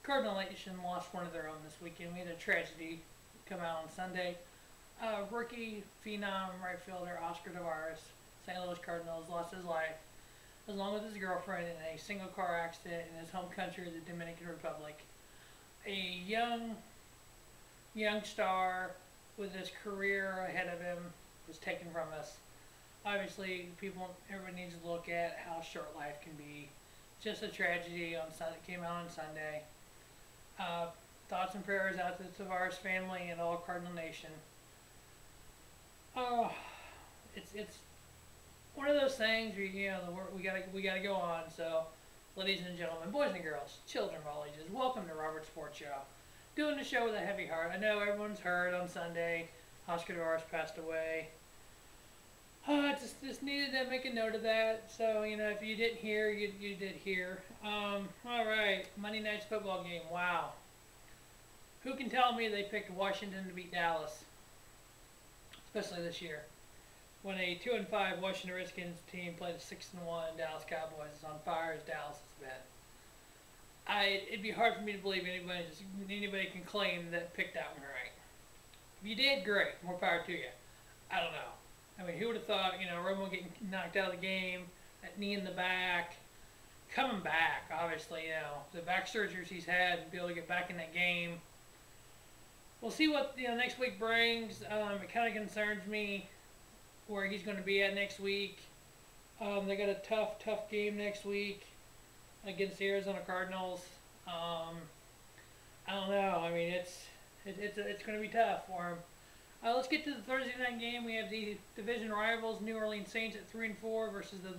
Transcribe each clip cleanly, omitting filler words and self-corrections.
Cardinal Nation lost one of their own this weekend. We had a tragedy come out on Sunday. Rookie phenom right fielder Oscar Taveras, St. Louis Cardinals, lost his life along with his girlfriend in a single car accident in his home country, the Dominican Republic. A young star with his career ahead of him was taken from us. Obviously, everybody needs to look at how short life can be. Just a tragedy on Sunday. Came out on Sunday. Thoughts and prayers out to the Tavares family and all Cardinal Nation. Oh, it's one of those things where we gotta go on. So, ladies and gentlemen, boys and girls, children of all ages, welcome to Robert Sports Show. Doing the show with a heavy heart. I know everyone's heard on Sunday, Oscar Taveras passed away. Just needed to make a note of that. So, if you didn't hear, you did hear. All right, Monday night's football game. Wow. Who can tell me they picked Washington to beat Dallas? Especially this year, when a 2-5 Washington Redskins team played a 6-1 Dallas Cowboys is on fire as Dallas has been. It'd be hard for me to believe anybody can claim that picked that one right. If you did, great. More power to you. I don't know. I mean, who would have thought, Romo getting knocked out of the game, that knee in the back, coming back, obviously, the back surgeries he's had, and be able to get back in that game. We'll see what, next week brings. It kind of concerns me where he's going to be at next week. They got a tough game next week against the Arizona Cardinals. I don't know. I mean, it's going to be tough for him. Let's get to the Thursday night game. We have the division rivals, New Orleans Saints at 3-4 versus the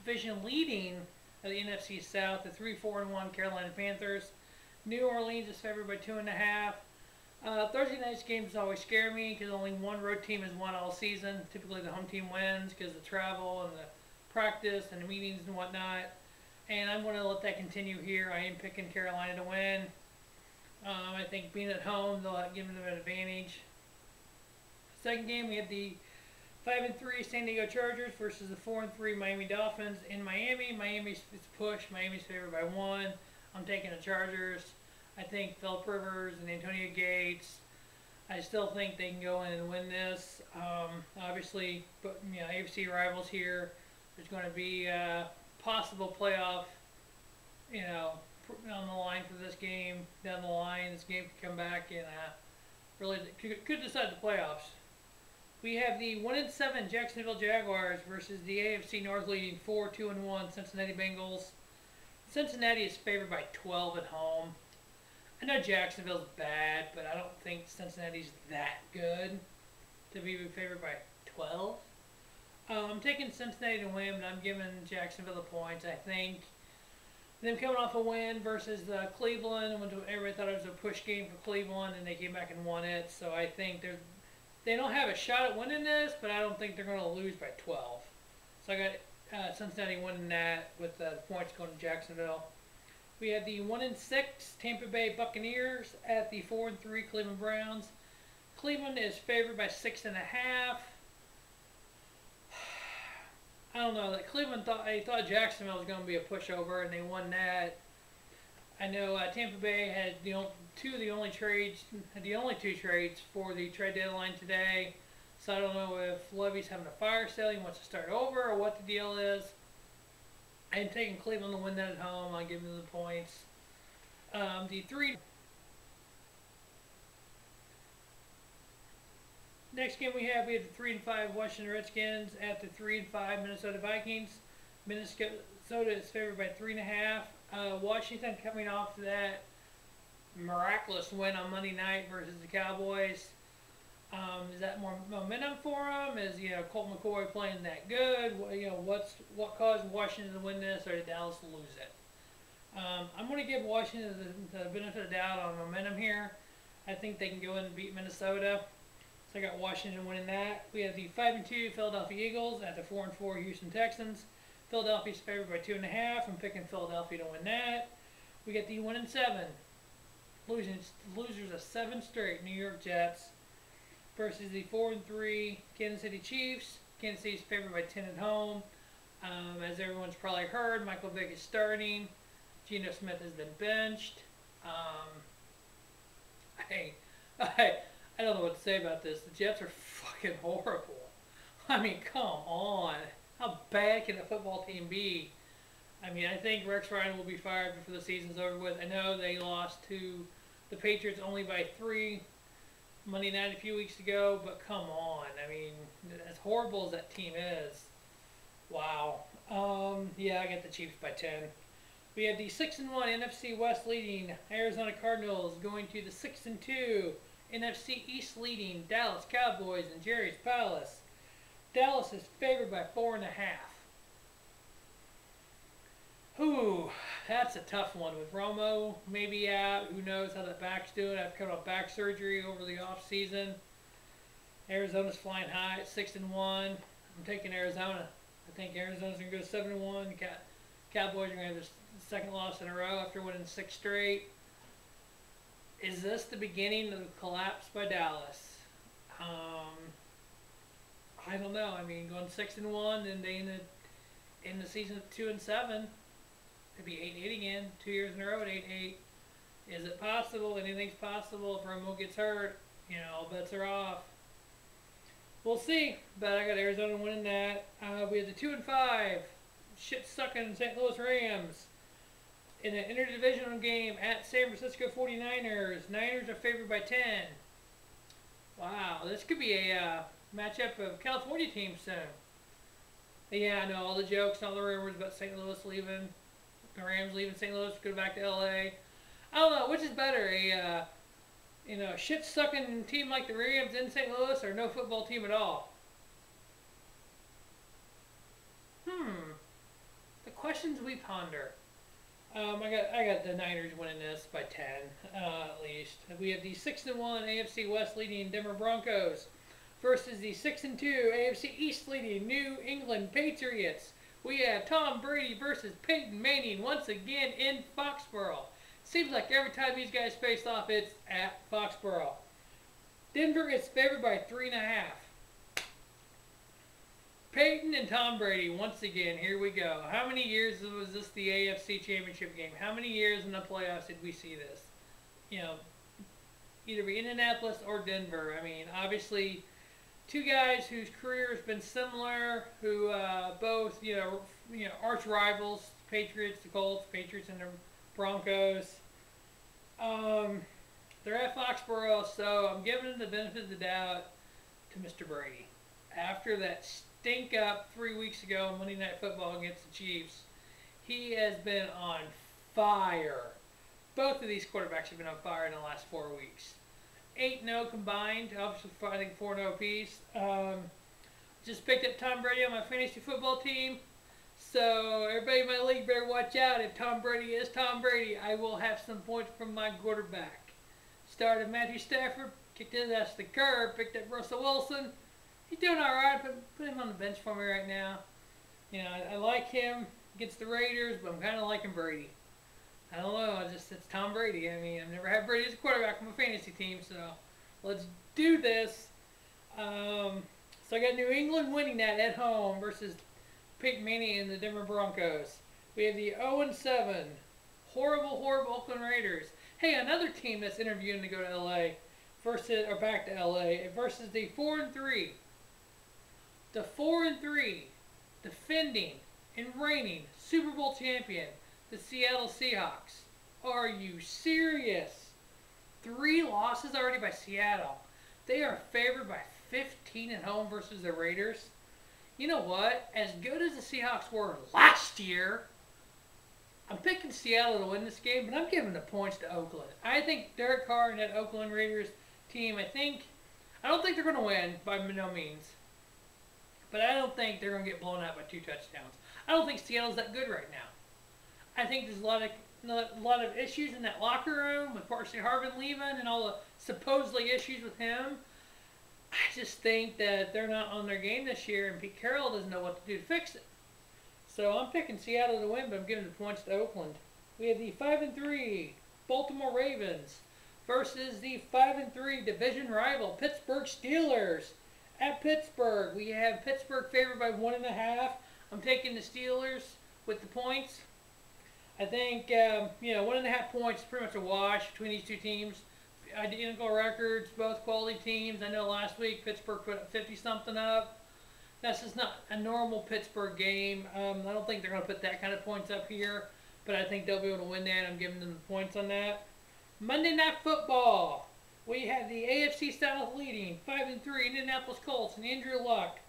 division leading of the NFC South, the 3-4-1 Carolina Panthers. New Orleans is favored by 2.5. Thursday night's games always scare me because only one road team has won all season. Typically the home team wins because of the travel and the practice and the meetings and whatnot. And I'm going to let that continue here. I am picking Carolina to win. I think being at home, they'll give them an advantage. Second game, we have the 5-3 San Diego Chargers versus the 4-3 Miami Dolphins in Miami. Miami's pushed. Miami's favored by 1. I'm taking the Chargers. I think Phillip Rivers and Antonio Gates, I still think they can go in and win this. Obviously, but AFC rivals here. There's going to be a possible playoff, on the line for this game. Down the line, this game could come back and really could decide the playoffs. We have the 1-7 Jacksonville Jaguars versus the AFC North leading 4-2-1 Cincinnati Bengals. Cincinnati is favored by 12 at home. I know Jacksonville's bad, but I don't think Cincinnati's that good to be favored by 12. I'm taking Cincinnati to win, but I'm giving Jacksonville the points. I think them coming off a win versus Cleveland, when everybody thought it was a push game for Cleveland, and they came back and won it. So I think they don't have a shot at winning this, but I don't think they're going to lose by 12. So I got Cincinnati winning that with the points going to Jacksonville. We have the 1-6 Tampa Bay Buccaneers at the 4-3 Cleveland Browns. Cleveland is favored by 6.5. I don't know. Cleveland thought Jacksonville was going to be a pushover, and they won that. I know Tampa Bay had the only two trades for the trade deadline today. So I don't know if Levy's having a fire sale, he wants to start over, or what the deal is. I'm taking Cleveland to win that at home. I'll give them the points. Next game we have the 3-5 Washington Redskins at the 3-5 Minnesota Vikings. Minnesota is favored by 3.5. Washington coming off that miraculous win on Monday night versus the Cowboys. Is that more momentum for them? Is Colt McCoy playing that good? What caused Washington to win this, or did Dallas lose it? I'm going to give Washington the benefit of the doubt on momentum here. I think they can go in and beat Minnesota. So I got Washington winning that. We have the 5-2 Philadelphia Eagles at the 4-4 Houston Texans. Philadelphia's favored by 2.5. I'm picking Philadelphia to win that. We get the 1-7 losers of 7 straight New York Jets versus the 4-3 Kansas City Chiefs. Kansas City's favored by 10 at home. As everyone's probably heard, Michael Vick is starting. Geno Smith has been benched. Um, I, I, I don't know what to say about this. The Jets are fucking horrible. I mean, come on. How bad can a football team be? I mean, I think Rex Ryan will be fired before the season's over with. I know they lost to the Patriots only by 3 Monday night a few weeks ago, but come on. I mean, as horrible as that team is, wow. Yeah, I got the Chiefs by 10. We have the 6-1 NFC West leading Arizona Cardinals going to the 6-2 NFC East leading Dallas Cowboys and Jerry's Palace. Dallas is favored by 4.5. Ooh, that's a tough one. With Romo maybe out, who knows how that back's doing after coming off back surgery over the off season. Arizona's flying high at 6-1. I'm taking Arizona. I think Arizona's gonna go 7-1. Cowboys are gonna have their second loss in a row after winning 6 straight. Is this the beginning of the collapse by Dallas? I don't know. I mean, going 6-1 and they in the season at 2-7. It'd be 8-8 again, 2 years in a row at 8-8. Is it possible? Anything's possible. If Romo gets hurt, all bets are off. We'll see, but I got Arizona winning that. We have the 2-5 shit-sucking St. Louis Rams in an interdivisional game at San Francisco 49ers. Niners are favored by 10. Wow, this could be a matchup of California teams soon. Yeah, I know all the jokes and all the rumors about St. Louis leaving. The Rams leaving St. Louis, go back to LA. I don't know, which is better, a shit-sucking team like the Rams in St. Louis or no football team at all? The questions we ponder. I got the Niners winning this by 10, at least. We have the 6-1 AFC West leading Denver Broncos versus the 6-2 AFC East leading New England Patriots. We have Tom Brady versus Peyton Manning once again in Foxborough. Seems like every time these guys face off, it's at Foxborough. Denver is favored by 3.5. Peyton and Tom Brady once again. Here we go. How many years was this the AFC Championship game? How many years in the playoffs did we see this? Either be Indianapolis or Denver. I mean, obviously, two guys whose career has been similar, who both, arch rivals, Patriots, the Colts, Patriots and the Broncos. They're at Foxborough, so I'm giving them the benefit of the doubt to Mr. Brady. After that stink up 3 weeks ago on Monday Night Football against the Chiefs, he has been on fire. Both of these quarterbacks have been on fire in the last 4 weeks. 8-0 combined, obviously I think 4-0 apiece. Just picked up Tom Brady on my fantasy football team. So everybody in my league better watch out. If Tom Brady is Tom Brady, I will have some points from my quarterback. Started Matthew Stafford, kicked his ass to the curb, picked up Russell Wilson. He's doing all right, but put him on the bench for me right now. I like him against the Raiders, but I'm kind of liking Brady. I don't know, it's Tom Brady. I mean, I've never had Brady as a quarterback on my fantasy team, so let's do this. So I got New England winning that at home versus Peyton Manning and the Denver Broncos. We have the 0-7 horrible Oakland Raiders. Hey, another team that's interviewing to go to LA back to LA versus the 4-3. The 4-3 defending and reigning Super Bowl champion, the Seattle Seahawks. Are you serious? 3 losses already by Seattle. They are favored by 15 at home versus the Raiders. You know what? As good as the Seahawks were last year, I'm picking Seattle to win this game, but I'm giving the points to Oakland. I think Derek Carr and that Oakland Raiders team, I don't think they're going to win by no means. But I don't think they're going to get blown out by 2 touchdowns. I don't think Seattle's that good right now. I think there's a lot of issues in that locker room with Percy Harvin leaving and all the supposedly issues with him. I just think that they're not on their game this year, and Pete Carroll doesn't know what to do to fix it. So I'm picking Seattle to win, but I'm giving the points to Oakland. We have the 5-3 Baltimore Ravens versus the 5-3 division rival Pittsburgh Steelers. At Pittsburgh, we have Pittsburgh favored by 1.5. I'm taking the Steelers with the points. I think, 1.5 points is pretty much a wash between these two teams. Identical records, both quality teams. I know last week Pittsburgh put 50 something up. That's just not a normal Pittsburgh game. I don't think they're going to put that kind of points up here, but I think they'll be able to win that. I'm giving them the points on that. Monday Night Football. We have the AFC South leading 5-3 Indianapolis Colts and Andrew Luck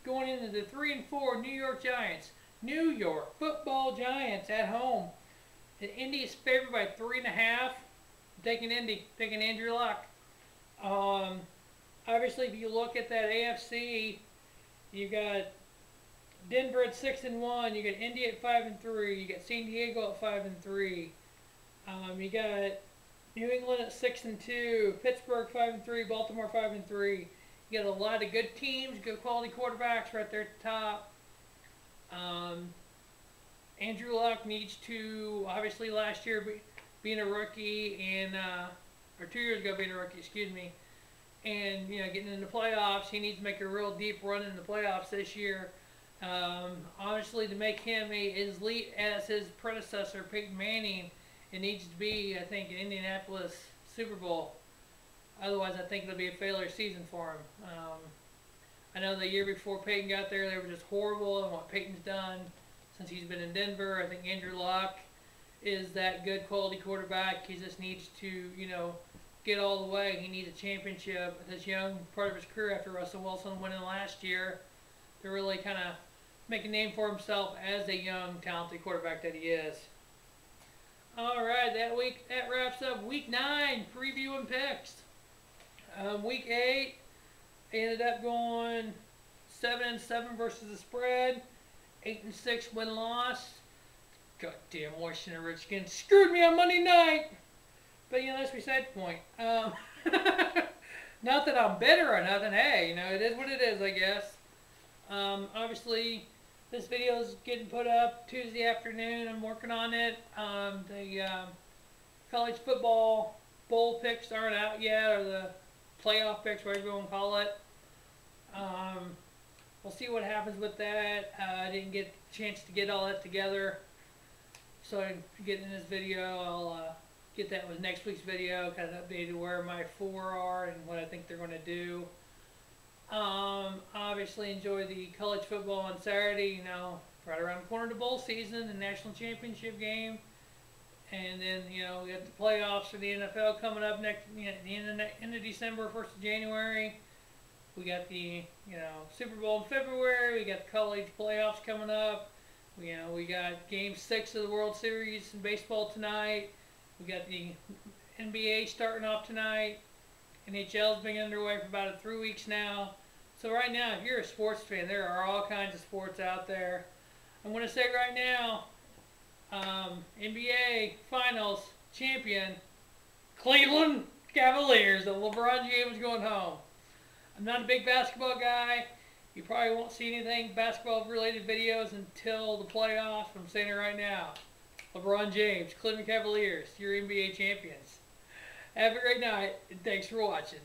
going into the 3-4 New York Giants. New York Football Giants at home. Indy is favored by 3.5. Taking Indy, taking Andrew Luck. Obviously, if you look at that AFC, you got Denver at 6-1. You got Indy at 5-3. You got San Diego at 5-3. You got New England at 6-2. Pittsburgh 5-3. Baltimore 5-3. You got a lot of good teams, good quality quarterbacks right there at the top. Andrew Luck needs to, obviously last year being a rookie and or 2 years ago being a rookie, excuse me, and getting into the playoffs, he needs to make a real deep run in the playoffs this year. Honestly, to make him as elite as his predecessor Peyton Manning, it needs to be, I think, an Indianapolis Super Bowl. Otherwise, I think it'll be a failure season for him. I know the year before Peyton got there, they were just horrible, and what Peyton's done since he's been in Denver, I think Andrew Luck is that good quality quarterback. He just needs to, get all the way. He needs a championship. This young part of his career after Russell Wilson winning last year to really kind of make a name for himself as a young, talented quarterback that he is. All right, that wraps up Week 9 preview and picks. Week 8 ended up going 7-7 versus the spread, 8-6 win-loss. Goddamn Washington Redskins screwed me on Monday night. But that's beside the point. Not that I'm bitter or nothing. Hey, it is what it is, I guess. Obviously, this video is getting put up Tuesday afternoon. I'm working on it. The college football bowl picks aren't out yet, or the playoff picks, whatever you want to call it. We'll see what happens with that. I didn't get a chance to get all that together, so I get in this video. I'll get that with next week's video, kind of updated where my 4 are and what I think they're going to do. Obviously enjoy the college football on Saturday, right around the corner of the bowl season, the national championship game. And then, we got the playoffs for the NFL coming up next, the end of December, 1st of January. We got the, Super Bowl in February. We got the college playoffs coming up. We got Game 6 of the World Series in baseball tonight. We got the NBA starting off tonight. NHL's been underway for about 3 weeks now. So right now, if you're a sports fan, there are all kinds of sports out there. I'm going to say right now, NBA Finals champion, Cleveland Cavaliers. The LeBron James going home. I'm not a big basketball guy. You probably won't see anything basketball-related videos until the playoffs. I'm saying it right now. LeBron James, Cleveland Cavaliers, your NBA champions. Have a great night, and thanks for watching.